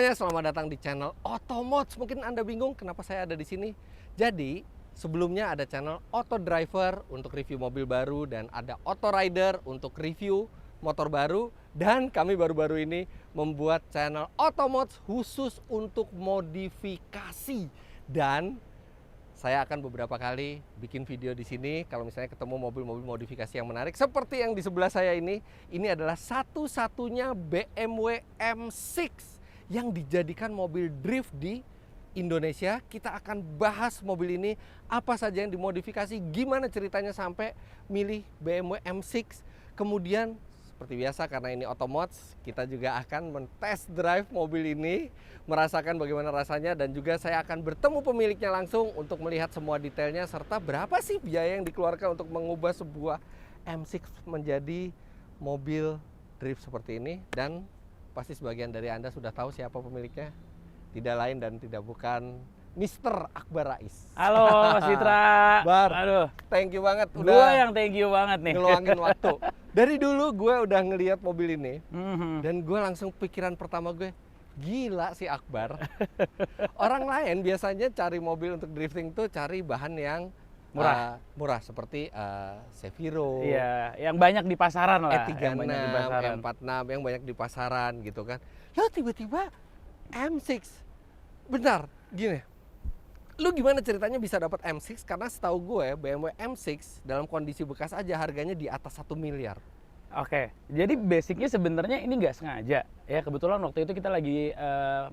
semuanya, selamat datang di channel Otomods. Mungkin Anda bingung kenapa saya ada di sini. Jadi, sebelumnya ada channel Auto Driver untuk review mobil baru dan ada Auto Rider untuk review motor baru, dan kami baru-baru ini membuat channel Otomods khusus untuk modifikasi. Dan saya akan beberapa kali bikin video di sini kalau misalnya ketemu mobil-mobil modifikasi yang menarik seperti yang di sebelah saya ini. Ini adalah satu-satunya BMW M6 yang dijadikan mobil drift di Indonesia. Kita akan bahas mobil ini, apa saja yang dimodifikasi, gimana ceritanya sampai milih BMW M6. Kemudian seperti biasa, karena ini Otomods, kita juga akan men-test drive mobil ini, merasakan bagaimana rasanya, dan juga saya akan bertemu pemiliknya langsung untuk melihat semua detailnya, serta berapa sih biaya yang dikeluarkan untuk mengubah sebuah M6 menjadi mobil drift seperti ini. Dan pasti sebagian dari Anda sudah tahu siapa pemiliknya, tidak lain dan tidak bukan Mr. Akbar Rais. Halo Mas Fitra. Bar, aduh, thank you banget gua udah yang thank you banget nih. ngeluangin waktu. Dari dulu gue udah ngelihat mobil ini, dan gue langsung pikiran pertama gue, gila si Akbar. Orang lain biasanya cari mobil untuk drifting tuh cari bahan yang murah seperti Seviro, Iya, yang banyak di pasaran lah. E36, E46 yang banyak di pasaran gitu kan. Lalu tiba-tiba M6. Bentar, gini. Lu gimana ceritanya bisa dapat M6? Karena setahu gue BMW M6 dalam kondisi bekas aja harganya di atas 1 miliar. Oke, jadi basicnya sebenarnya ini nggak sengaja ya. Kebetulan waktu itu kita lagi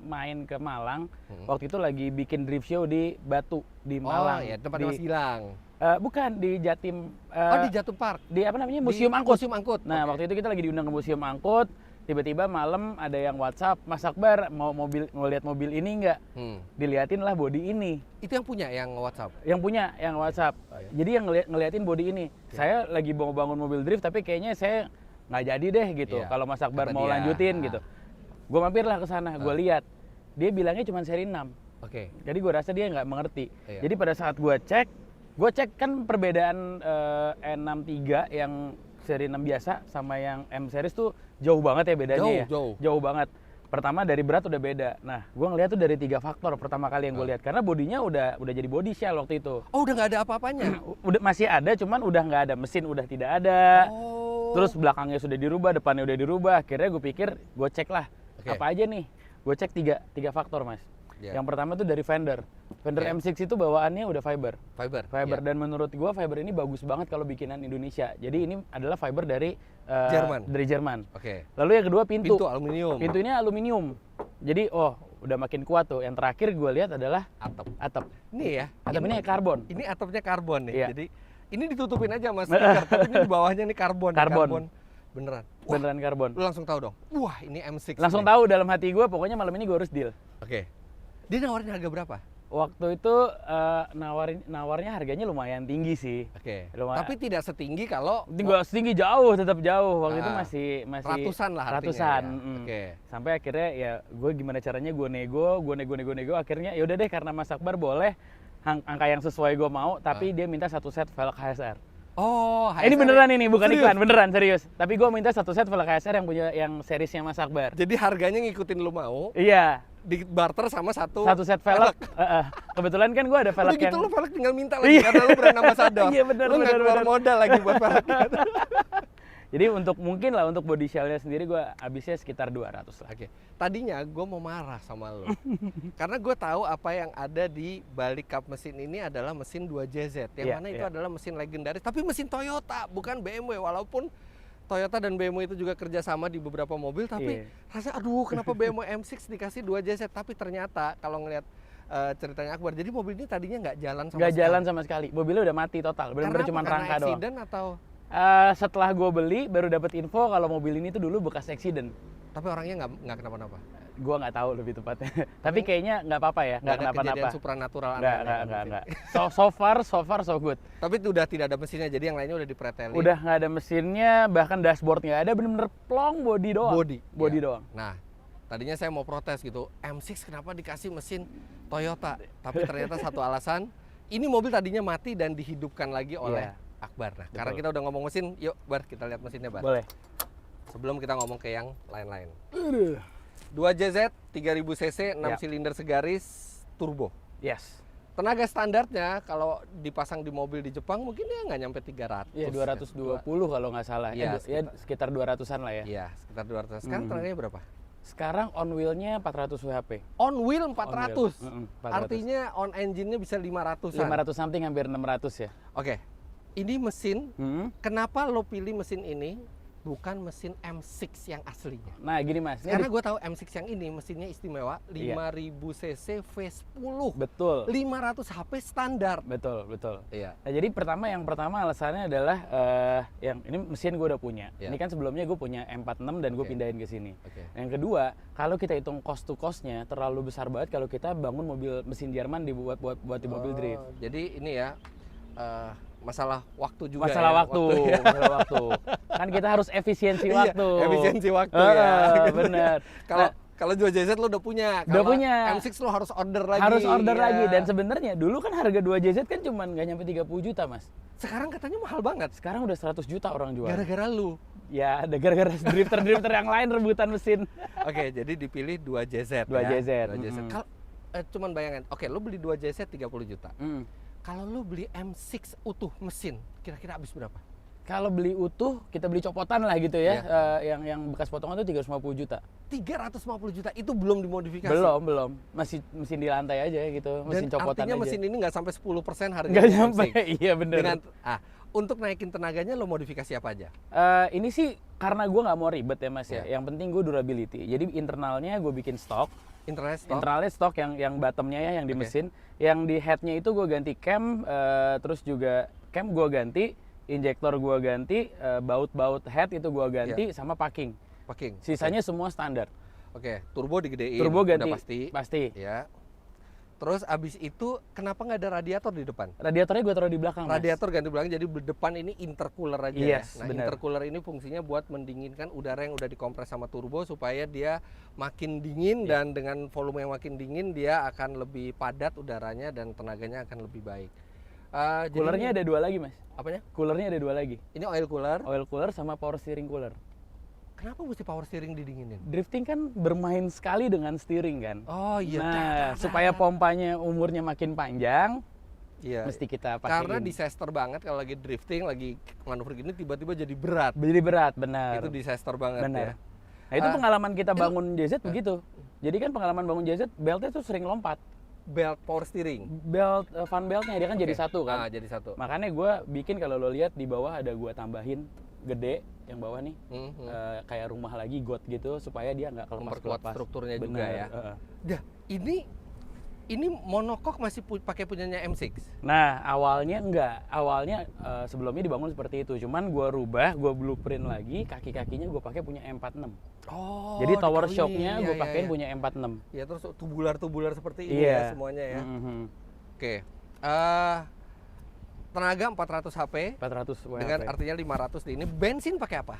main ke Malang. Waktu itu lagi bikin drift show di Batu di Malang. Oh ya, tempatnya Mas Gilang. Bukan di Jatim. Di Jatim Park. Di apa namanya? Museum Angkut. Museum Angkut. Nah, waktu itu kita lagi diundang ke Museum Angkut. Tiba-tiba malam ada yang WhatsApp, Mas Akbar mau lihat mobil ini nggak? Diliatin lah bodi ini. Itu yang punya yang WhatsApp? Yang WhatsApp. Oh, iya. Jadi yang ngeliatin bodi ini. Saya lagi mau bangun mobil drift tapi kayaknya saya nggak jadi deh gitu. Iya. Kalau Mas Akbar Kata mau dia. lanjutin gitu. Gue mampirlah ke sana, gue lihat. Dia bilangnya cuma seri 6. Oke. Jadi gue rasa dia nggak mengerti. Iya. Jadi pada saat gue cek kan perbedaan E63 yang seri 6 biasa sama yang M series tuh jauh banget ya bedanya. Jauh banget. Pertama dari berat udah beda. Nah, gue ngeliat tuh dari 3 faktor pertama kali yang gue lihat, karena bodinya udah jadi body shell waktu itu. Oh, udah nggak ada apa-apanya? Udah masih ada, cuman udah nggak ada, mesin udah tidak ada. Oh. Terus belakangnya sudah dirubah, depannya udah dirubah. Akhirnya gue pikir, gue cek lah apa aja nih. Gue cek tiga faktor, Mas. Yeah. Yang pertama tuh dari fender. Fender M6 itu bawaannya udah fiber. Fiber. Dan menurut gua fiber ini bagus banget kalau bikinan Indonesia. Jadi ini adalah fiber dari Jerman. Oke. Lalu yang kedua pintu. Pintu aluminium. Pintu ini aluminium. Jadi udah makin kuat tuh. Yang terakhir gua lihat adalah atap. Ini ya. Atap ini karbon. Ini atapnya karbon nih. Iya. Jadi ini ditutupin aja Mas stiker, tapi ini di bawahnya nih karbon. Beneran. Wah, Beneran karbon. lu langsung tahu dong. Wah, ini M6. Langsung nih. tahu dalam hati gua, pokoknya malam ini gua harus deal. Oke. Dia nawarin harga berapa? Waktu itu nawarnya harganya lumayan tinggi sih. Oke. Lumayan. Tapi tidak setinggi kalau Nggak setinggi jauh, tetap jauh. Waktu itu masih ratusan lah artinya. Ratusan. Ya. Oke. Sampai akhirnya ya gue gimana caranya gue nego. Akhirnya yaudah deh, karena Mas Akbar boleh angka yang sesuai gue mau, tapi dia minta 1 set velg HSR. Oh, Ini beneran ini, bukan serius? iklan, beneran serius. Tapi gue minta 1 set velg HSR yang punya yang seriesnya Mas Akbar. Jadi harganya ngikutin lu mau, Iya. di barter sama satu Set velg. Kebetulan kan gue ada velg udah gitu yang lu velg tinggal minta lagi karena lu brand ambassador. Iya, bener, lu nggak keluar modal lagi buat velg. Jadi untuk body shell-nya sendiri gue habisnya sekitar 200 lah. Oke. Tadinya gue mau marah sama lu. Karena gue tahu apa yang ada di balik kap mesin ini adalah mesin 2JZ. Yang mana itu adalah mesin legendaris, tapi mesin Toyota, bukan BMW. Walaupun Toyota dan BMW itu juga kerjasama di beberapa mobil, tapi rasa aduh kenapa BMW M6 dikasih 2JZ. Tapi ternyata kalau ngelihat ceritanya Akbar, jadi mobil ini tadinya nggak jalan sama sekali. Nggak jalan sama sekali. Mobilnya udah mati total. Benar-benar cuma rangka doang. Karena atau setelah gue beli baru dapat info kalau mobil ini tuh dulu bekas accident. Tapi orangnya nggak kenapa-napa. Gue nggak tahu lebih tepatnya. Tapi kayaknya nggak apa-apa ya, nggak kenapa-napa. Kejadian supranatural Nggak. So far so good. Tapi itu udah tidak ada mesinnya, jadi yang lainnya udah dipretelin. Udah nggak ada mesinnya, bahkan dashboard nggak ada, bener-bener plong body doang. Body doang. Nah, tadinya saya mau protes gitu, M6 kenapa dikasih mesin Toyota? Tapi ternyata satu alasan, ini mobil tadinya mati dan dihidupkan lagi oleh Akbar. Nah, karena kita udah ngomong mesin, yuk Bar kita lihat mesinnya Bar. Boleh. Sebelum kita ngomong ke yang lain-lain. 2JZ 3000 cc 6 Ya. silinder segaris turbo. Yes. Tenaga standarnya kalau dipasang di mobil di Jepang mungkin ya nggak nyampe 300. Iya, 220 kalau nggak salah. Iya, Sekitar 200-an lah ya. Iya, sekitar 200. Sekarang tenaganya berapa? Sekarang on wheel-nya 400 WHP. On wheel 400. 400. Artinya on engine-nya bisa 500-an. 500 something, hampir 600 ya. Oke. Ini mesin, Hmm. kenapa lo pilih mesin ini bukan mesin M6 yang aslinya? Nah, gini Mas. Karena gue tahu M6 yang ini mesinnya istimewa, 5000 cc V10. Betul. 500 HP standar. Betul, betul. Iya. Nah, jadi yang pertama alasannya adalah yang ini mesin gue udah punya. Iya. Ini kan sebelumnya gue punya M46 dan gue Oke. pindahin ke sini. Oke. Yang kedua, kalau kita hitung cost to cost-nya terlalu besar banget kalau kita bangun mobil mesin Jerman dibuat buat di mobil drift. Jadi ini ya masalah waktu juga. Masalah ya, waktu, ya. masalah waktu. Kan kita harus efisiensi Iya, waktu. efisiensi waktu ya. Bener. Kalau Nah, kalau 2JZ lo udah punya. Udah Kalau punya. M6 lo harus order lagi. harus order ya. lagi, dan sebenarnya dulu kan harga 2JZ kan cuman nggak nyampe 30 juta Mas. Sekarang katanya mahal banget. Sekarang udah 100 juta orang jual. Gara-gara lu. Ya, ada gara-gara drifter-drifter yang lain rebutan mesin. Oke, jadi dipilih 2JZ. 2JZ. Ya? 2JZ. Kalau cuman bayangin, oke lo beli 2JZ 30 juta. Kalau lo beli M6 utuh mesin, kira-kira habis berapa? Kalau beli utuh, kita beli copotan lah gitu ya. Iya. Yang bekas potongan itu 350 juta. 350 juta itu belum dimodifikasi. Belum. Masih mesin di lantai aja gitu, mesin Dan copotan artinya aja. mesin ini nggak sampai 10% harganya. Nggak nyampe. M6. Iya bener. Untuk naikin tenaganya lo modifikasi apa aja? Ini sih karena gue nggak mau ribet ya Mas ya. Iya. Yang penting gue durability. Jadi internalnya gue bikin stok. Internalnya stok yang bottomnya ya, yang di Oke. mesin. Yang di headnya itu gue ganti cam, terus juga cam gue ganti, injektor gue ganti, baut head itu gue ganti, sama packing. Sisanya semua standar. Oke, turbo digedein. Turbo ganti, udah pasti. Ya. Terus abis itu kenapa nggak ada radiator di depan? Radiatornya gue taruh di belakang. Radiator ganti belakang, jadi depan ini intercooler aja. Yes, Nah, bener. intercooler ini fungsinya buat mendinginkan udara yang udah dikompres sama turbo supaya dia makin dingin, dan dengan volume yang makin dingin dia akan lebih padat udaranya dan tenaganya akan lebih baik. Coolernya ada dua lagi Mas. Apanya? Coolernya ada dua lagi. Ini oil cooler. Oil cooler sama power steering cooler. Kenapa mesti power steering didinginin? Drifting kan bermain sekali dengan steering kan. Oh iya. Nah, supaya pompanya umurnya makin panjang, Iya. mesti kita pakai. Karena disaster banget kalau lagi drifting, lagi manuver gini tiba-tiba jadi berat. Jadi berat, benar. Itu disaster banget Benar. ya. Nah, itu pengalaman kita bangun JZ begitu. Jadi kan pengalaman bangun JZ, beltnya tuh sering lompat. Belt power steering. Belt fan beltnya dia kan jadi satu kan. Jadi satu. Makanya gue bikin, kalau lo lihat di bawah ada gue tambahin gede yang bawah nih, kayak rumah lagi got gitu supaya dia nggak Memperkuat kelepas. strukturnya juga Bener, ya. Dah, ini monokok masih pakai punyanya M6. Nah, awalnya enggak. Awalnya sebelumnya dibangun seperti itu. Cuman gue rubah, gue blueprint lagi, kaki-kakinya gue pakai punya M46. Oh. Jadi tower dikawinin. shocknya gue Iya, pakein iya. punya M46. Ya, terus tubular seperti ini Iya. ya semuanya ya. Oke. Tenaga 400 HP 400 WHP. dengan artinya 500 di ini. Bensin pakai apa?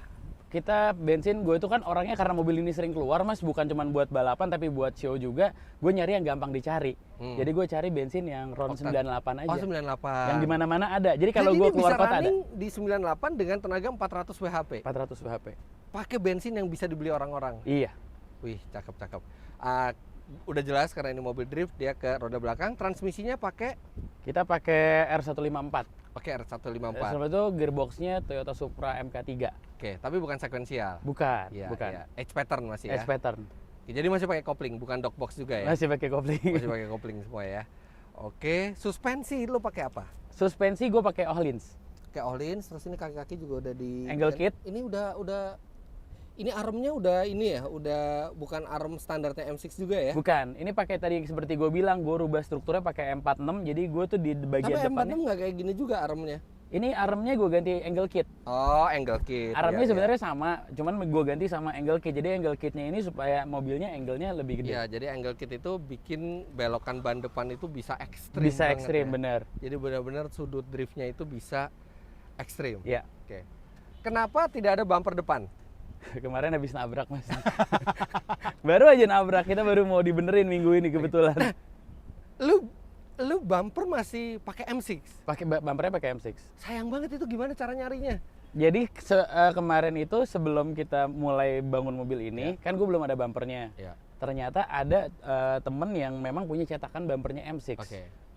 Kita bensin, gue itu kan orangnya karena mobil ini sering keluar Mas, bukan cuma buat balapan tapi buat show juga. Gue nyari yang gampang dicari. Jadi gue cari bensin yang RON 98 aja. Oh, 98. Yang di mana-mana ada. Jadi kalau gue keluar kota ada. Di 98 dengan tenaga 400 WHP. 400 WHP. Pakai bensin yang bisa dibeli orang-orang. Iya. Wih, cakep. Udah jelas karena ini mobil drift, dia ke roda belakang. Transmisinya pakai Kita pakai R154. R154. R154 itu gearboxnya Toyota Supra MK3. Oke, tapi bukan sekuensial. Bukan, Iya, bukan. iya. H pattern masih ya. S pattern. Oke, jadi masih pakai kopling, bukan dogbox juga ya. Masih pakai kopling. Masih pakai kopling semua ya. Oke, suspensi lo pakai apa? Suspensi gue pakai Öhlins. Kayak Öhlins, terus ini kaki-kaki juga udah di Angle kit. Ini udah ini armnya udah ini ya, udah bukan arm standarnya M6 juga ya. Bukan, ini pakai tadi seperti gue bilang, gue rubah strukturnya pakai M46, jadi gue tuh di bagian Tapi depannya. M46 nggak kayak gini juga armnya. Ini armnya gue ganti angle kit. Oh, angle kit. Armnya Iya, sebenarnya sama, cuman gue ganti sama angle kit. Jadi angle kitnya ini supaya mobilnya angle-nya lebih gede. Iya, jadi angle kit itu bikin belokan ban depan itu bisa ekstrim. Bisa banget ekstrim, ya. bener. Jadi benar-benar sudut driftnya itu bisa ekstrim. Iya. Oke. Kenapa tidak ada bumper depan? Kemarin habis nabrak Mas. Baru aja nabrak, kita baru mau dibenerin minggu ini kebetulan. Lu bumper masih pakai M6. Bumpernya pakai M6. Sayang banget, itu gimana cara nyarinya? Jadi kemarin itu sebelum kita mulai bangun mobil ini, kan gue belum ada bumpernya. Ternyata ada temen yang memang punya cetakan bumpernya M6.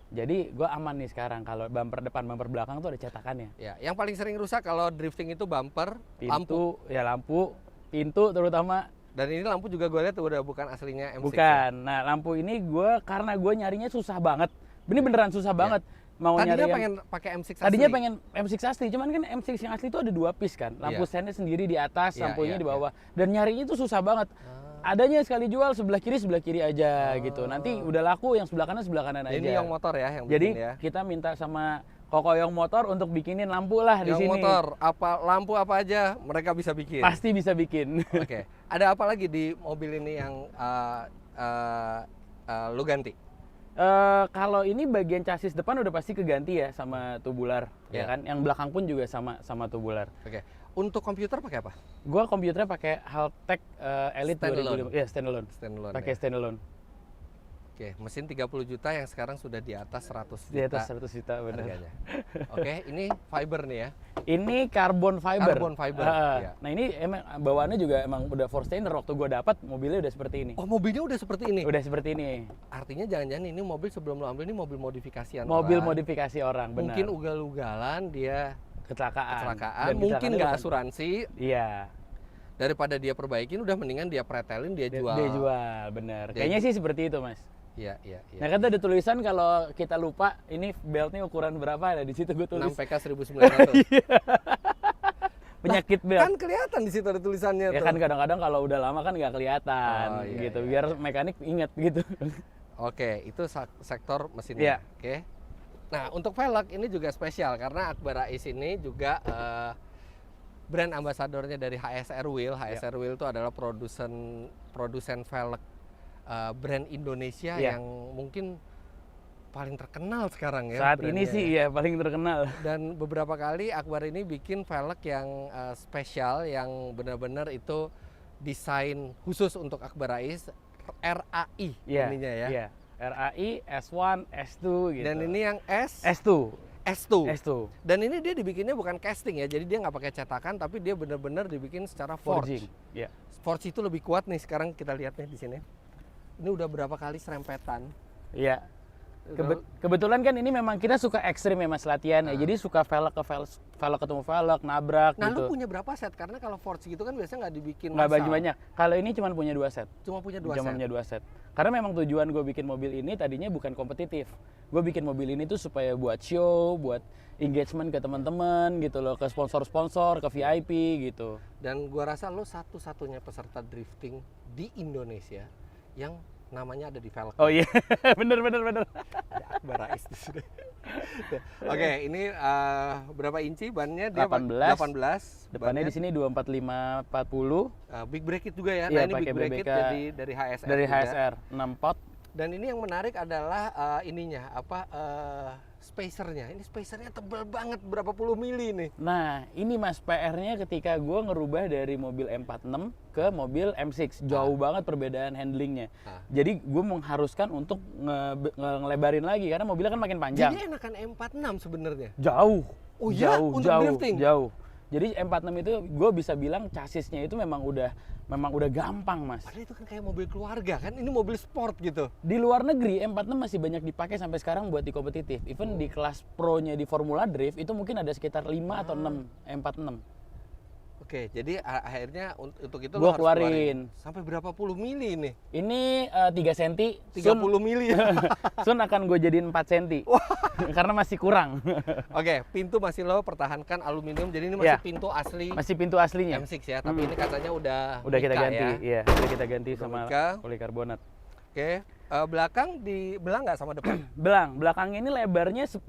Jadi gue aman nih sekarang kalau bumper depan, bumper belakang tuh ada cetakannya. Ya, yang paling sering rusak kalau drifting itu bumper, lampu, pintu terutama. Dan ini lampu juga gue lihat udah bukan aslinya M6. Bukan. Ya? Nah, lampu ini karena gue nyarinya susah banget. Ini beneran susah banget. Mau tadinya nyari pengen pakai M6 asli. Tadinya pengen M6 asli, cuman kan M6 yang asli itu ada 2 piece kan. Lampu standnya sendiri di atas, lampunya di bawah. Dan nyarinya itu susah banget. Adanya sekali jual sebelah kiri aja gitu. Nanti udah laku yang sebelah kanan aja. Ini yang motor ya yang jadi bikin ya. Kita minta sama Kokoyong Motor untuk bikinin lampu lah di sini. Yang motor, lampu apa aja mereka bisa bikin. Pasti bisa bikin. Oke. Ada apa lagi di mobil ini yang lu ganti? Kalau ini bagian chassis depan udah pasti keganti ya sama tubular, ya kan. Yang belakang pun juga sama tubular. Oke. Untuk komputer pakai apa? Gua komputernya pakai Haltech Elite 2005. Ya, standalone. Pakai standalone. Oke, mesin 30 juta yang sekarang sudah di atas 100 juta. Di atas 100 juta benar. Harganya. Oke, ini fiber nih ya. Ini carbon fiber. Carbon fiber. Ya. Nah, ini emang bawaannya juga emang udah Forstainer waktu gua dapat mobilnya udah seperti ini. Oh, mobilnya udah seperti ini. Udah seperti ini. Artinya jangan-jangan ini mobil sebelum lo ambil ini mobil modifikasian mobil modifikasi orang, benar. Mungkin ugal-ugalan dia kecelakaan, mungkin nggak asuransi. Iya. Daripada dia perbaikin, udah mendingan dia pretelin, dia jual. Dia jual, bener. Kayaknya sih seperti itu, Mas. Iya. Nah, kan ada tulisan kalau kita lupa ini beltnya ukuran berapa, ada di situ gue tulis. 6 PK 1900. Penyakit belt. Kan kelihatan di situ ada tulisannya. Ya tuh. Kan kadang-kadang kalau udah lama kan nggak kelihatan, gitu. Biar mekanik inget gitu. Oke, itu sektor mesinnya. Iya. Oke. Nah, untuk velg ini juga spesial karena Akbar Rais ini juga brand ambasadornya dari HSR Wheel. HSR Wheel itu adalah produsen velg brand Indonesia yang mungkin paling terkenal sekarang ya. Saat ini sih ya paling terkenal. Dan beberapa kali Akbar ini bikin velg yang spesial yang benar-benar itu desain khusus untuk Akbar Rais, RAI ininya ya. Iya. RAI, S1, S2 gitu. Dan ini yang S2. Dan ini dia dibikinnya bukan casting ya, jadi dia nggak pakai cetakan, tapi dia benar-benar dibikin secara forge. Iya. Forge itu lebih kuat nih, sekarang kita lihat nih di sini. Ini udah berapa kali serempetan. Iya. Kebetulan kan ini memang kita suka ekstrim ya Mas latihan ya, jadi suka velg ketemu velg, nabrak nah, gitu. Nah lu punya berapa set? Karena kalau forge gitu kan biasanya nggak dibikin nggak banyak. Kalau ini cuma punya 2 set. Cuma punya 2 set. Karena memang tujuan gue bikin mobil ini tadinya bukan kompetitif. Gue bikin mobil ini tuh supaya buat show, buat engagement ke teman-teman gitu loh, ke sponsor-sponsor, ke VIP gitu. Dan gua rasa lo satu-satunya peserta drifting di Indonesia yang namanya ada di velg. Oh iya, bener. Ada Akbar Rais di sini. Oke, ini berapa inci bannya? Dia 18. Depannya di sini 245/40. Big bracket juga ya. Iya, nah, ini big bracket jadi dari HSR. Dari HSR 6 pot. Dan ini yang menarik adalah ininya spacernya. Ini spacernya tebal banget, berapa puluh mili nih. Nah, ini Mas PR-nya ketika gue ngerubah dari mobil M46 ke mobil M6. Jauh banget perbedaan handlingnya. Jadi gue mengharuskan untuk ngelebarin lagi karena mobilnya kan makin panjang. Jadi enakan M46 sebenarnya. Jauh. Oh iya, untuk drifting. Jauh. Jadi M46 itu gue bisa bilang chassisnya itu memang udah gampang Mas. Padahal itu kan kayak mobil keluarga kan, ini mobil sport gitu. Di luar negeri M46 masih banyak dipakai sampai sekarang buat di kompetitif. Even di kelas pro-nya di Formula Drift itu mungkin ada sekitar 5 atau 6 M46. Oke, jadi akhirnya untuk itu gua keluarin. Sampai berapa puluh mili nih? Ini 3 cm. 30 mili. Sun akan gue jadiin 4 cm. Karena masih kurang. Oke, pintu masih lo pertahankan aluminium. Jadi ini masih pintu asli. Masih pintu aslinya. M6 ya, tapi ini kacanya udah kita ganti. Ya? Iya, udah kita ganti sama polikarbonat. Oke, belakang dibelang nggak sama depan? Belang. Belakang ini lebarnya 10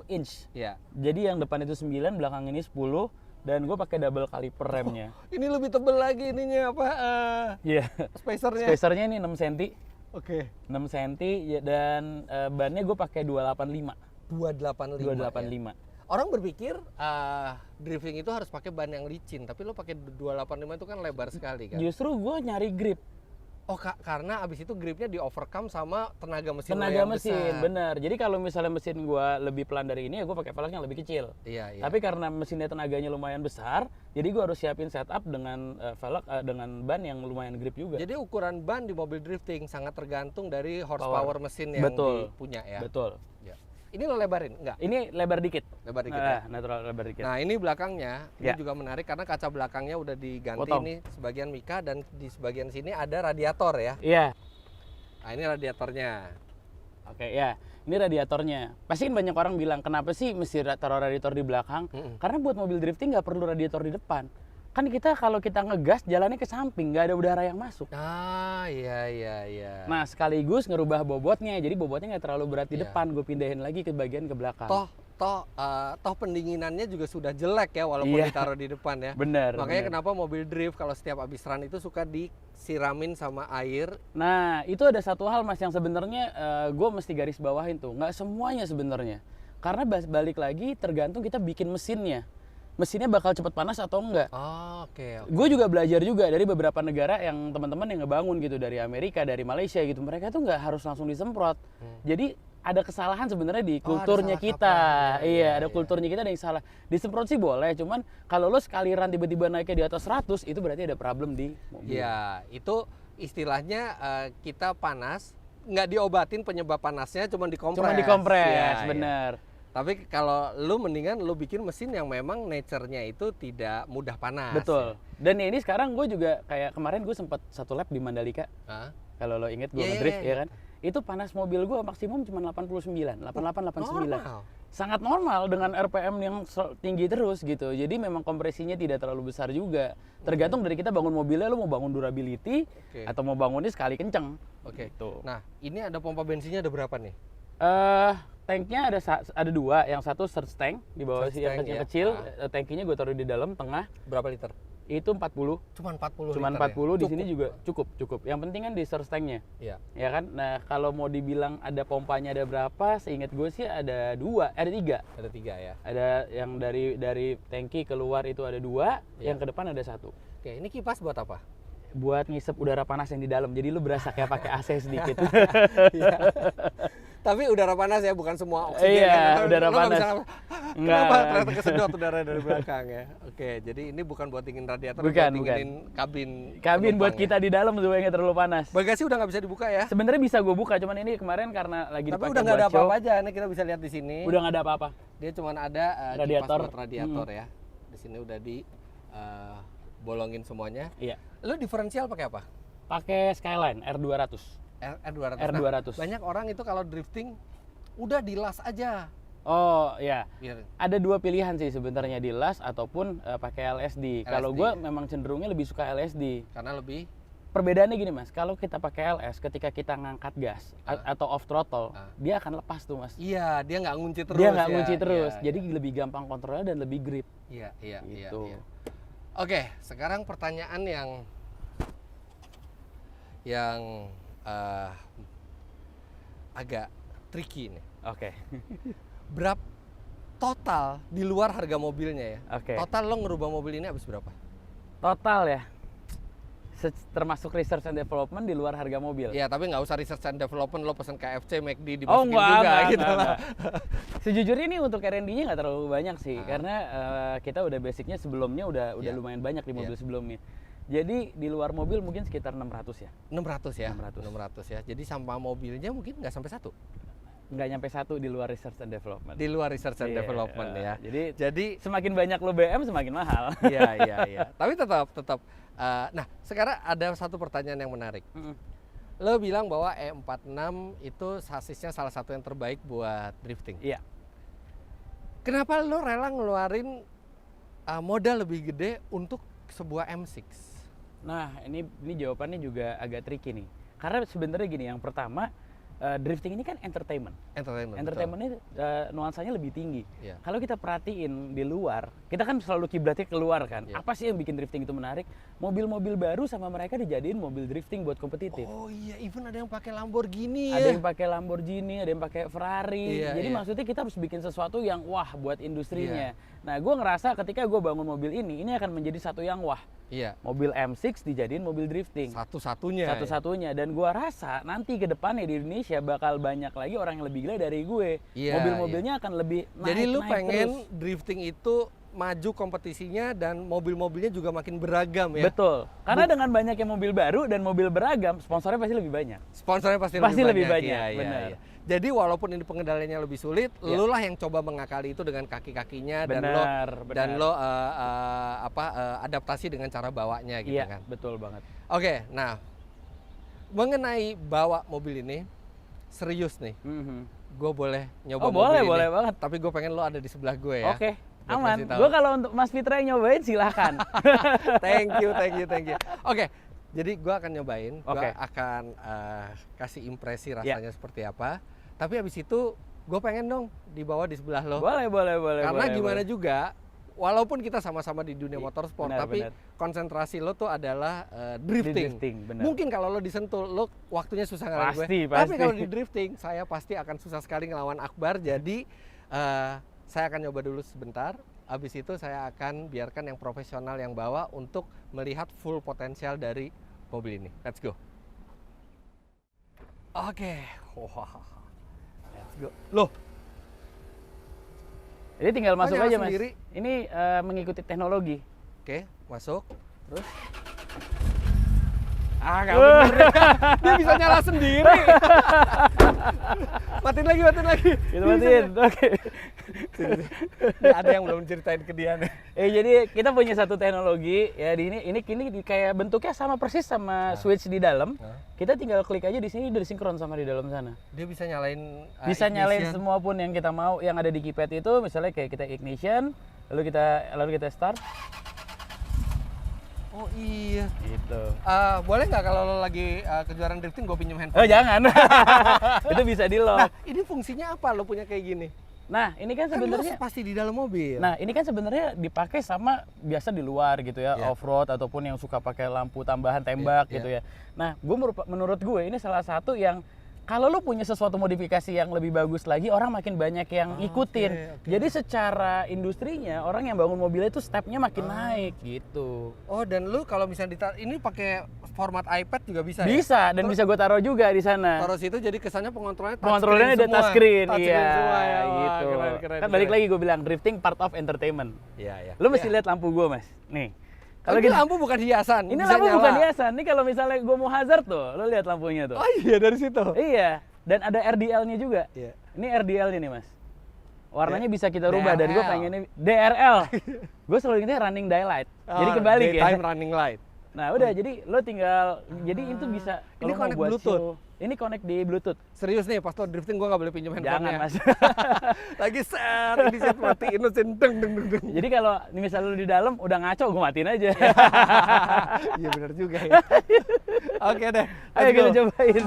inch. Iya. Jadi yang depan itu 9, belakang ini 10. Dan gue pakai double kaliper remnya. Ini lebih tebel lagi ininya apa? Iya. Spacernya. Spacernya ini 6 cm. Oke. 6 cm dan bannya gue pakai 285. 285. Ya? Orang berpikir drifting itu harus pakai ban yang licin, tapi lo pakai 285 itu kan lebar sekali kan? Justru gue nyari grip. Oh, karena abis itu gripnya di overcome sama tenaga mesin Tenaga yang mesin, besar. bener. Jadi kalau misalnya mesin gua lebih pelan dari ini, ya gua pakai velg yang lebih kecil. Iya, iya. Tapi karena mesinnya tenaganya lumayan besar, jadi gua harus siapin setup dengan velg dengan ban yang lumayan grip juga. Jadi ukuran ban di mobil drifting sangat tergantung dari horsepower mesin yang dipunya ya. Betul. Ya. Ini lo lebarin? Enggak? Ini lebar dikit. Lebar dikit ya? Natural lebar dikit. Nah ini belakangnya, ini juga menarik karena kaca belakangnya udah diganti nih sebagian mika dan di sebagian sini ada radiator ya? Iya. Nah ini radiatornya. Oke ya, ini radiatornya. Pasti kan banyak orang bilang, kenapa sih mesti taruh radiator di belakang? Karena buat mobil drifting nggak perlu radiator di depan. Kan kita kalau kita ngegas jalannya ke samping, nggak ada udara yang masuk. Ah iya. Nah sekaligus ngerubah bobotnya, jadi bobotnya nggak terlalu berat di depan, gue pindahin lagi ke bagian ke belakang. Toh pendinginannya juga sudah jelek ya walaupun ditaruh di depan ya. Bener. Makanya kenapa mobil drift kalau setiap habis run itu suka disiramin sama air. Nah itu ada satu hal mas yang sebenarnya gue mesti garis bawahin tuh, nggak semuanya sebenarnya. Karena balik lagi tergantung kita bikin mesinnya bakal cepat panas atau enggak. Oke. Gue juga belajar juga dari beberapa negara yang teman-teman yang ngebangun gitu, dari Amerika, dari Malaysia gitu. Mereka tuh nggak harus langsung disemprot. Jadi ada kesalahan sebenarnya di kulturnya kita. Ada kulturnya kita ada yang salah. Disemprot sih boleh, cuman kalau lo sekali run tiba-tiba naiknya di atas 100, itu berarti ada problem di mobil. Iya, itu istilahnya kita panas, nggak diobatin penyebab panasnya, cuma dikompres. Cuma dikompres, bener. Tapi kalau lu mendingan lu bikin mesin yang memang nature-nya itu tidak mudah panas. Betul. Ya. Dan ini sekarang gue juga kayak kemarin gue sempat satu lap di Mandalika. Kalau lo inget gue ngedrift ya kan. Itu panas mobil gue maksimum cuma 89, 88, 89. Normal. Sangat normal dengan RPM yang tinggi terus gitu. Jadi memang kompresinya tidak terlalu besar juga. Tergantung dari kita bangun mobilnya, lo mau bangun durability atau mau bangunnya sekali kenceng. Gitu. Nah, ini ada pompa bensinnya ada berapa nih? Tanknya ada dua, yang satu surge tank di bawah yang kecil, tankinya gue taruh di dalam tengah. Berapa liter? Itu 40. Cuma 40 Cuma 40 ya? di sini juga cukup. Yang penting kan di surge tanknya. Iya. Ya kan? Nah, kalau mau dibilang ada pompanya ada berapa? Seingat gue sih ada tiga. Ada tiga ya. Ada yang dari tangki keluar itu ada dua, yang ke depan ada satu. Oke, ini kipas buat apa? Buat ngisep udara panas yang di dalam. Jadi lu berasa kayak pakai AC sedikit. Tapi udara panas ya, bukan semua oksigen. Iya, udara panas. Kenapa ternyata kesedot udara dari belakang ya? Oke, jadi ini bukan buat dingin radiator, buat dinginin kabin. Kabin buat kita di dalam supaya nggak terlalu panas. Bagasi udah nggak bisa dibuka ya? Sebenarnya bisa gue buka, cuman ini kemarin karena lagi dipakai. Tapi udah nggak ada apa-apa aja, ini kita bisa lihat di sini. Udah nggak ada apa-apa. Dia cuma ada radiator. Kipas buat radiator ya. Di sini udah bolongin semuanya. Iya. Lu diferensial pakai apa? Pakai Skyline R200. R200. R200. Nah, banyak orang itu kalau drifting udah dilas aja. Oh ya, ada dua pilihan sih sebenarnya, dilas ataupun pakai LSD. Kalau gue memang cenderungnya lebih suka LSD. Karena lebih. Perbedaannya gini mas, kalau kita pakai LS, ketika kita ngangkat gas atau off throttle, dia akan lepas tuh mas. Iya, dia nggak ngunci terus. Dia nggak ngunci terus, jadi lebih gampang kontrolnya dan lebih grip. Iya. Gitu. Oke, sekarang pertanyaan yang agak tricky nih. Oke. Berapa total di luar harga mobilnya ya? Oke. Total lo ngerubah mobil ini habis berapa? Total ya? Termasuk research and development di luar harga mobil. Iya, tapi nggak usah research and development, lo pesen KFC, McD dimasukin juga gitu lah. Sejujurnya ini untuk R&D-nya nggak terlalu banyak sih, karena kita udah basicnya sebelumnya udah lumayan banyak di mobil sebelumnya. Jadi di luar mobil mungkin sekitar 600 ya. 600 ya. Jadi sampah mobilnya mungkin nggak sampai 1. Nggak nyampe 1 di luar research and development. Di luar research and development ya. Jadi semakin banyak lo BM semakin mahal. Iya. Tapi tetap. Nah, sekarang ada satu pertanyaan yang menarik. Lo bilang bahwa E46 itu sasisnya salah satu yang terbaik buat drifting. Iya. Kenapa lo rela ngeluarin modal lebih gede untuk sebuah M6? Nah, ini jawabannya juga agak tricky nih. Karena sebenarnya gini, yang pertama drifting ini kan entertainment. Entertainmentnya nuansanya lebih tinggi. Yeah. Kalau kita perhatiin di luar, kita kan selalu kiblatnya keluar kan. Yeah. Apa sih yang bikin drifting itu menarik? Mobil-mobil baru sama mereka dijadiin mobil drifting buat kompetitif. Oh iya, even ada yang pakai Lamborghini ya. Ada yang pakai Lamborghini, ada yang pakai Ferrari. Jadi maksudnya kita harus bikin sesuatu yang wah buat industrinya. Nah, gue ngerasa ketika gue bangun mobil ini akan menjadi satu yang wah. Iya. Mobil M6 dijadiin mobil drifting. Satu-satunya. Dan gua rasa nanti ke depannya di Indonesia bakal banyak lagi orang yang lebih gila dari gue. Iya, Mobil-mobilnya akan lebih naik. Jadi lu pengen terus. drifting itu maju kompetisinya dan mobil-mobilnya juga makin beragam ya? Betul. Karena dengan banyaknya mobil baru dan mobil beragam, sponsornya pasti lebih banyak. Sponsornya pasti lebih banyak. Iya, benar. iya. Jadi walaupun ini pengendaliannya lebih sulit, lu lah yang coba mengakali itu dengan kaki-kakinya dan lo adaptasi dengan cara bawanya gitu kan. Betul banget. Oke, nah mengenai bawa mobil ini serius nih. Gue boleh nyoba mobil ini. Boleh banget. Tapi gue pengen lo ada di sebelah gue ya. Oke. Aman. Gue kalau untuk Mas Fitra yang nyobain silahkan. Thank you. Oke. Jadi gue akan nyobain, gue akan kasih impresi rasanya seperti apa. Tapi habis itu gue pengen dong dibawa di sebelah lo. Boleh. Karena gimana juga, walaupun kita sama-sama di dunia motorsport, tapi konsentrasi lo tuh adalah drifting. Mungkin kalau lo disentul, lo waktunya susah ngelawan gue. Tapi kalau di drifting, saya pasti akan susah sekali ngelawan Akbar. Jadi saya akan nyoba dulu sebentar. Habis itu saya akan biarkan yang profesional yang bawa untuk melihat full potensial dari mobil ini. Let's go. Oke. Let's go. Loh. Jadi tinggal masuk aja Mas. Sendiri. Ini mengikuti teknologi. Oke, masuk. Terus. Nggak bener. Dia bisa nyala sendiri. Matiin lagi. Kita matiin. Oke. Ada yang belum ceritain ke dia nih. Jadi kita punya satu teknologi ya di ini kayak bentuknya sama persis sama switch di dalam. Kita tinggal klik aja di sini udah sinkron sama di dalam sana. Dia bisa nyalain nyalain semua pun yang kita mau yang ada di keypad itu, misalnya kayak kita ignition, lalu kita start. Oh iya. Gitu. Boleh nggak kalau lo lagi kejuaraan drifting gue pinjam handphone? Oh jangan. Itu bisa di lock. Nah, ini fungsinya apa lo punya kayak gini? Nah, ini kan sebenarnya pasti di dalam mobil. Nah, ini kan sebenarnya dipakai sama biasa di luar gitu ya, off-road ataupun yang suka pakai lampu tambahan tembak gitu ya. Nah, menurut gue ini salah satu yang kalau lo punya sesuatu modifikasi yang lebih bagus lagi, orang makin banyak yang ikutin. Jadi secara industrinya, orang yang bangun mobilnya itu stepnya makin naik gitu. Oh, dan lu kalau misalnya ini pakai format iPad juga bisa ya? Bisa, dan bisa gue taruh juga di sana. Taruh situ jadi kesannya pengontrolannya ada touchscreen. Iya, semua ya. gitu. Kan balik lagi gue bilang, drifting part of entertainment. Iya. Lu mesti lihat lampu gue, Mas. Nih. Kalau ini lampu bukan hiasan. Ini lampu bukan hiasan. Ini kalau misalnya gue mau hazard tuh, lo lihat lampunya tuh. Oh iya, dari situ. Iya. Dan ada RDL-nya juga. Iya. Ini RDL-nya nih, Mas. Warnanya bisa kita rubah dari gue pengennya DRL. Gue selalu ingetnya running daylight. Jadi kebalik ya. Daytime running light. Nah, udah jadi lo tinggal jadi itu bisa ini connect Bluetooth. Ini connect di Bluetooth. Serius nih, pas lo drifting gue nggak boleh pinjam handphonenya. Jangan, Mas. Lagi ini set matiin, deng. Jadi kalau misalnya lo di dalam udah ngaco, gue matiin aja. Iya benar juga ya. Oke deh. Ayo kita cobain.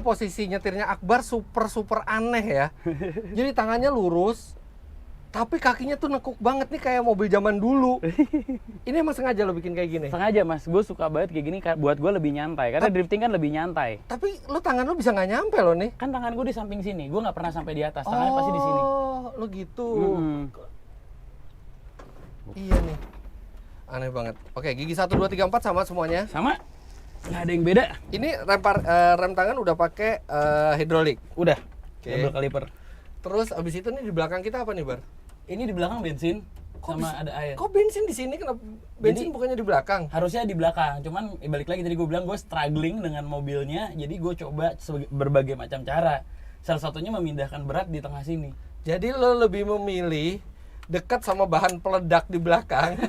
Posisi nyetirnya Akbar super aneh ya. Jadi tangannya lurus, tapi kakinya tuh nekuk banget nih kayak mobil zaman dulu. Ini emang sengaja lo bikin kayak gini? Sengaja, Mas. Gue suka banget kayak gini buat gue lebih nyantai. Karena drifting kan lebih nyantai. Tapi lo tangan lo bisa nggak nyampe lo nih? Kan tangan gue di samping sini. Gue nggak pernah sampai di atas. Tangannya pasti di sini. Oh, lo gitu. Iya nih. Aneh banget. Oke, gigi 1, 2, 3, 4 sama semuanya? Sama. Nggak ada yang beda. Ini rem tangan udah pakai hidrolik. Udah. Double caliper. Terus abis itu nih di belakang kita apa nih, Bar? Ini di belakang bensin sama ada air. Kok bensin di sini? Kenapa bensin bukannya di belakang? Harusnya di belakang. Cuman balik lagi tadi gue bilang gue struggling dengan mobilnya. Jadi gue coba berbagai macam cara. Salah satunya memindahkan berat di tengah sini. Jadi lo lebih memilih dekat sama bahan peledak di belakang?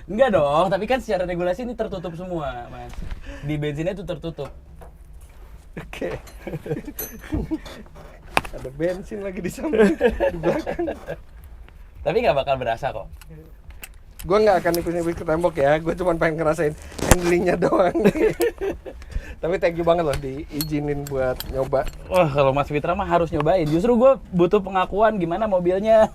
Enggak dong, tapi kan secara regulasi ini tertutup semua, Mas. Di bensinnya itu tertutup. Oke. Ada bensin lagi di samping, di belakang. Tapi nggak bakal berasa kok. Gue nggak akan nipis-nipis ke tembok ya. Gue cuma pengen ngerasain handlingnya doang nih. Tapi thank you banget loh diizinin buat nyoba. Wah, kalau Mas Fitra mah harus nyobain. Justru gue butuh pengakuan gimana mobilnya.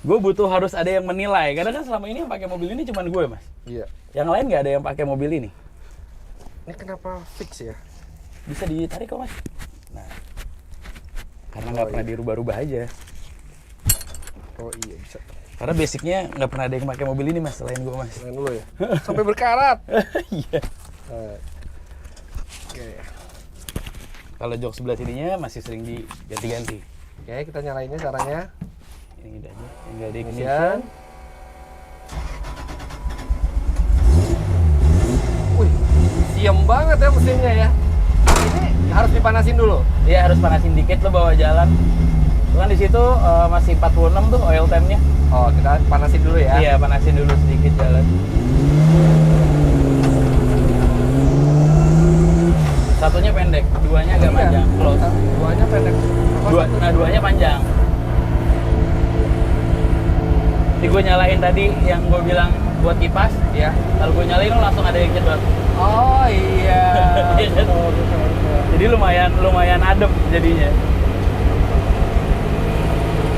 Gue butuh harus ada yang menilai. Karena kan selama ini yang pakai mobil ini cuma gue, Mas. Iya. Yang lain nggak ada yang pakai mobil ini. Ini kenapa fix ya? Bisa ditarik kok, Mas. Nah, karena nggak pernah dirubah-rubah aja. Oh iya bisa. Karena basicnya nggak pernah ada yang pakai mobil ini, Mas, selain gue, Mas. Selain lo ya? Sampai berkarat. Iya. Oke. Kalau jok sebelah sininya masih sering diganti-ganti. Oke, kita nyalainnya caranya. Ini udah aja, tinggal di Ignition. Wih, siam banget ya mesinnya ya. Ini harus dipanasin dulu. Iya, harus panasin dikit lo bawa jalan. Kan di situ masih 46 tuh oil time-nya. Oh, kita panasin dulu ya. Iya, panasin dulu sedikit jalan. Satunya pendek, duanya agak panjang. Close. Duanya pendek. Duanya panjang. Jadi gue nyalain tadi yang gue bilang buat kipas. Iya. Kalau gue nyalain lo langsung ada yang jedot. Oh iya. Jadi lumayan adem jadinya.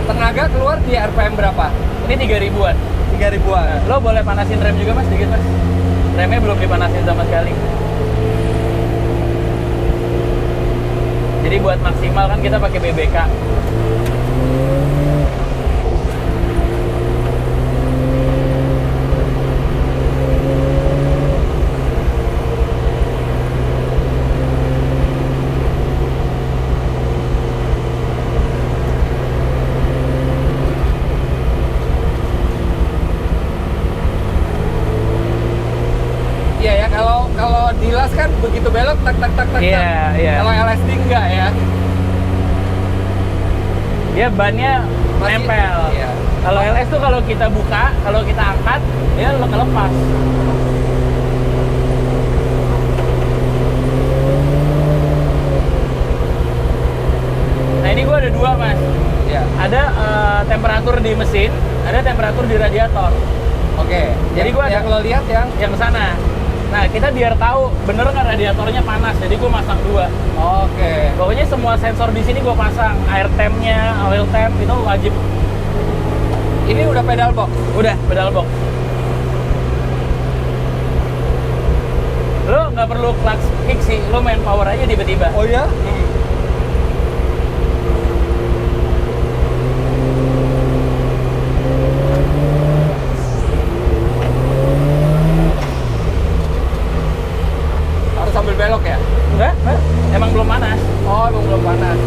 Tenaga keluar di RPM berapa? Ini 3000-an. 3000-an. Lo boleh panasin rem juga, Mas, sedikit, Mas. Remnya belum dipanasin sama sekali. Jadi buat maksimal kan kita pakai BBK. Iya ya, kalau dilas kan begitu belok tak. Iya, iya. Kalau LSD enggak ya. Dia bannya nempel. Iya. Kalau LS tuh kalau kita buka, kalau kita angkat, dia kelepas. Nah ini gua ada dua, Mas. Iya. Ada temperatur di mesin, ada temperatur di radiator. Oke. Jadi gua yang lo lihat yang sana. Nah, kita biar tahu bener nggak radiatornya panas, jadi gue masang dua. Oke. Pokoknya semua sensor di sini gue pasang, air temp-nya, oil temp itu wajib. Ini udah pedal box. Udah pedal box. Lo nggak perlu clutch kick sih, lo main power aja tiba-tiba. Oh ya? Sambil belok ya? Enggak, emang belum panas. Oh, emang belum panas.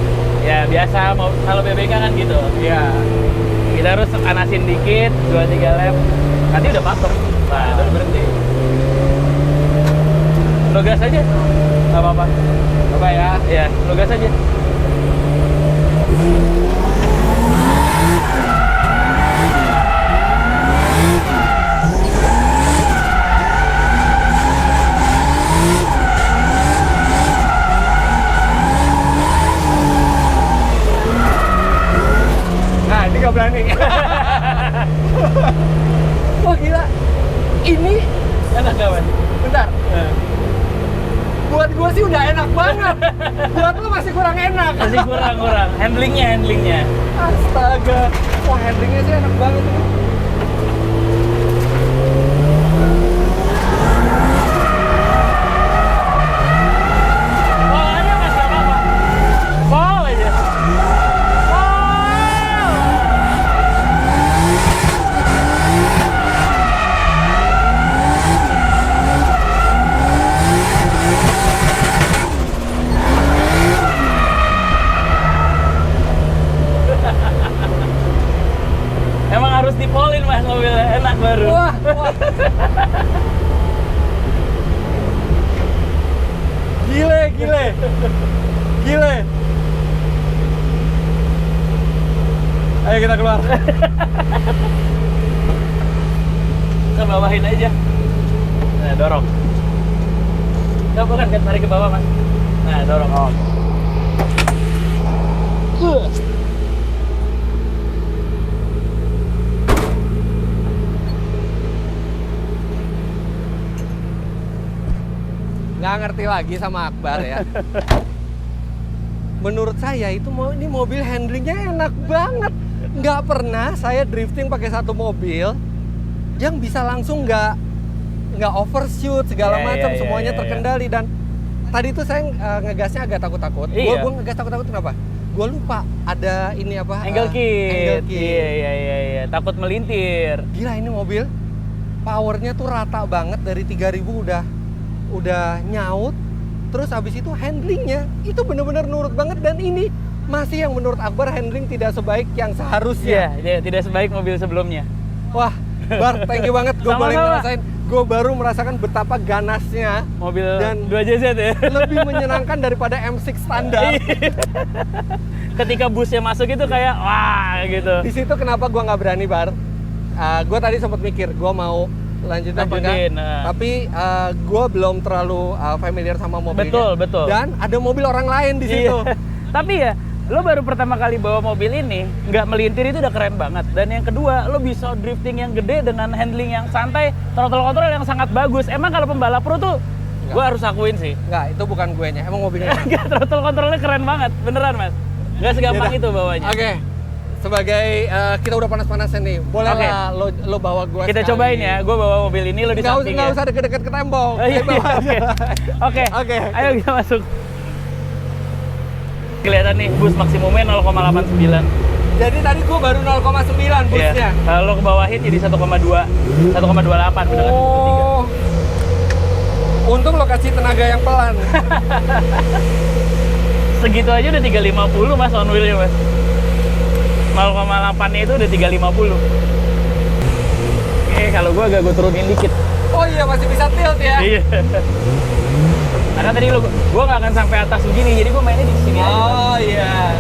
Ya biasa, kalau BBK kan gitu. Iya. Kita harus panasin dikit, 2-3 lap. Nanti udah pakem. Nah, itu berhenti. Lo gas aja, nggak apa-apa. Coba ya. Iya, lo gas aja. Nggak berani. Wah gila, ini Enak gak, Mas? bentar. Buat gua sih udah enak banget. Buat lu masih kurang enak. Masih kurang. Handlingnya. Astaga, wah handlingnya sih enak banget ini. Bawa aja, Mas, gak apa-apa. Bawa aja. Emang harus dipolin, Mas, mobilnya enak baru. Wah. Gile. Ayo kita keluar. Kita bawahin aja. Nah, dorong. Enggak, bukan, kan tarik ke bawah, Mas. Nah, dorong. Oh. nggak ngerti lagi sama Akbar ya. Menurut saya itu ini mobil handlingnya enak banget. Nggak pernah saya drifting pakai satu mobil yang bisa langsung nggak overshoot segala macam, semuanya terkendali. Dan tadi itu saya ngegasnya agak takut-takut. Gue ngegas takut-takut kenapa? Gue lupa ada ini apa? Angle kit. Iya. Takut melintir. Gila ini mobil powernya tuh rata banget dari 3000 udah nyaut. Terus habis itu handlingnya itu bener-bener nurut banget, dan ini masih yang menurut Akbar handling tidak sebaik yang seharusnya. Iya, tidak sebaik mobil sebelumnya. Wah, Bar, thank you banget. Gue baru merasakan betapa ganasnya mobil dan 2JZ ya. Lebih menyenangkan daripada M6 standar. Ketika busnya masuk itu kayak wah gitu. Di situ kenapa gue nggak berani, Bar? Gue tadi sempat mikir gue mau lanjutin apa enggak, tapi gue belum terlalu familiar sama mobilnya. Betul. Dan ada mobil orang lain di situ. Tapi ya, lo baru pertama kali bawa mobil ini, nggak melintir itu udah keren banget. Dan yang kedua, lo bisa drifting yang gede dengan handling yang santai, throttle control yang sangat bagus. Emang kalau pembalap pro tuh, gue harus akuin sih. Nggak, itu bukan gue nya, emang mobilnya. Nggak, throttle controlnya keren banget, beneran mas. Nggak segampang itu bawanya. Oke. Sebagai kita udah panas-panasan nih, boleh lah lo bawa gue. Kita cobain ya, gue bawa mobil ini, lo di samping. Nggak usah deket-deket ke tembok. Oke. Ayo kita masuk. Kelihatan nih bus maksimumnya 0,89. Jadi tadi gue baru 0,9 busnya. Kalau lo kebawahin jadi 1,2, 1,28 udah kan 1,3. Untung lo kasih tenaga yang pelan. Segitu aja udah 350 mas on wheel-nya mas. 0,8-nya itu udah 350. Kalau gue agak turunin dikit. Oh iya, masih bisa tilt ya? Iya. Karena tadi gue nggak akan sampai atas begini, jadi gue mainnya di sini aja. Oh iya.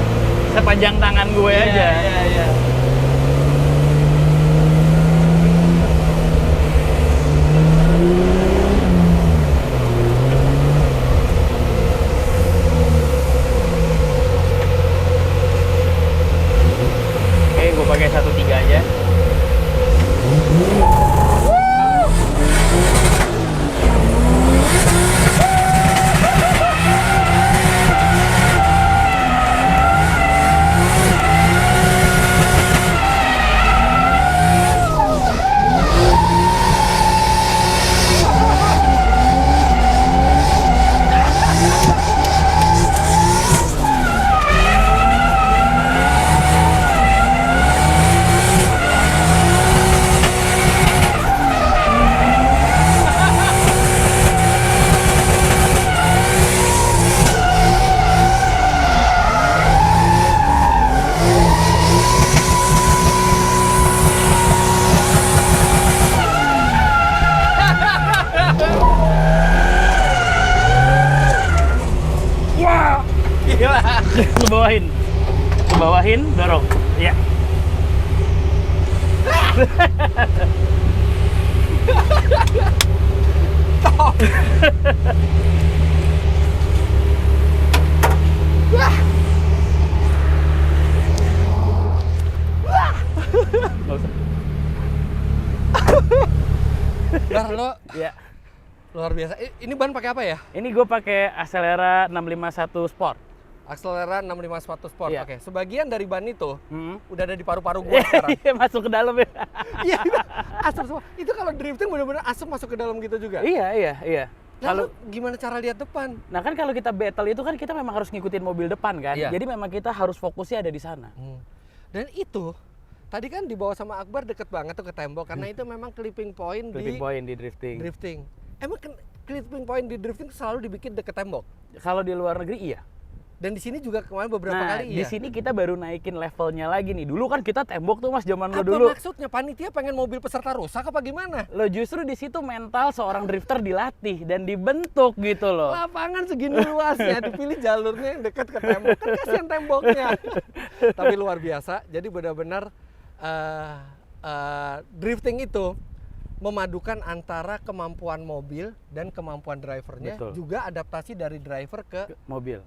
Sepanjang tangan gue aja. Iya. Oke, gue pakai 1.3 aja. Ke bawahin, dorong. Ya. Top. Bar, lo luar biasa. Ini ban pakai apa ya? Ini gue pakai Axelera 651 Sport. Axelera 651 Sport. Iya. Oke, sebagian dari ban itu udah ada di paru-paru gue sekarang. Iya, masuk ke dalam ya. Iya, asap semua. Itu kalau drifting benar-benar asap masuk ke dalam gitu juga. Iya. Kalau gimana cara lihat depan? Nah kan kalau kita battle itu kan kita memang harus ngikutin mobil depan kan. Iya. Jadi memang kita harus fokusnya ada di sana. Dan itu tadi kan dibawa sama Akbar deket banget tuh ke tembok karena itu memang clipping point di drifting. Emang clipping point di drifting selalu dibikin deket tembok? Kalau di luar negeri iya. Dan di sini juga kemarin beberapa kali di sini kita baru naikin levelnya lagi nih. Dulu kan kita tembok tuh mas zaman lo dulu. Apa maksudnya? Panitia pengen mobil peserta rusak apa gimana? Lo justru di situ mental seorang drifter dilatih dan dibentuk gitu loh. Lapangan segini luasnya dipilih jalurnya yang dekat ke tembok, kan kasihan temboknya. Tapi luar biasa. Jadi benar-benar drifting itu memadukan antara kemampuan mobil dan kemampuan drivernya, Betul. juga adaptasi dari driver ke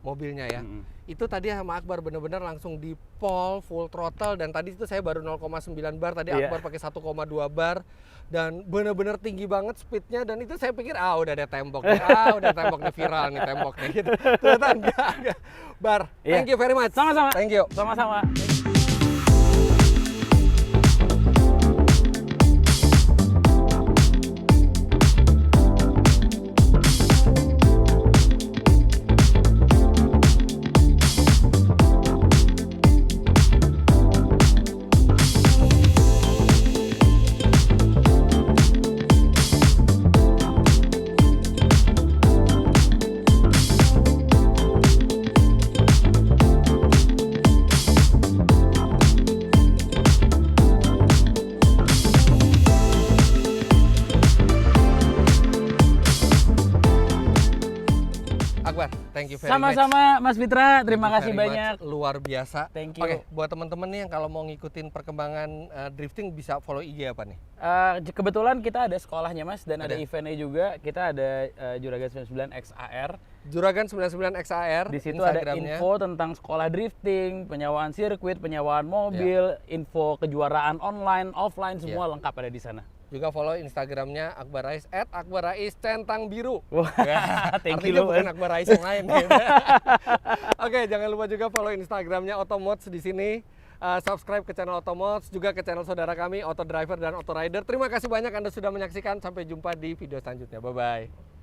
mobilnya ya. Itu tadi sama Akbar bener-bener langsung di pole full throttle, dan tadi itu saya baru 0,9 bar, tadi Akbar pakai 1,2 bar, dan bener-bener tinggi banget speednya, dan itu saya pikir udah ada tembok nih, udah tembok nih, viral nih tembok nih gitu. Ternyata enggak. Bar, thank you very much. Sama-sama. Thank you. Sama-sama. Akbar, thank you very much. Sama-sama Mas Fitra, terima kasih banyak. Luar biasa. Thank you. Oke, buat teman-teman nih yang kalau mau ngikutin perkembangan drifting bisa follow IG apa nih? Kebetulan kita ada sekolahnya Mas, dan ada eventnya juga. Kita ada Juragan 99 XAR. Juragan 99 XAR. Di situ ada info tentang sekolah drifting, penyewaan sirkuit, penyewaan mobil, info kejuaraan online, offline, semua lengkap ada di sana. Juga follow Instagramnya Akbar Rais @akbarrais_centang_biru. Thank you Artinya loh. bukan Akbar Rais yang lain. Gitu. Oke, jangan lupa juga follow Instagramnya Otomods di sini. Subscribe ke channel Otomods, juga ke channel saudara kami Auto Driver dan Auto Rider. Terima kasih banyak Anda sudah menyaksikan. Sampai jumpa di video selanjutnya. Bye bye.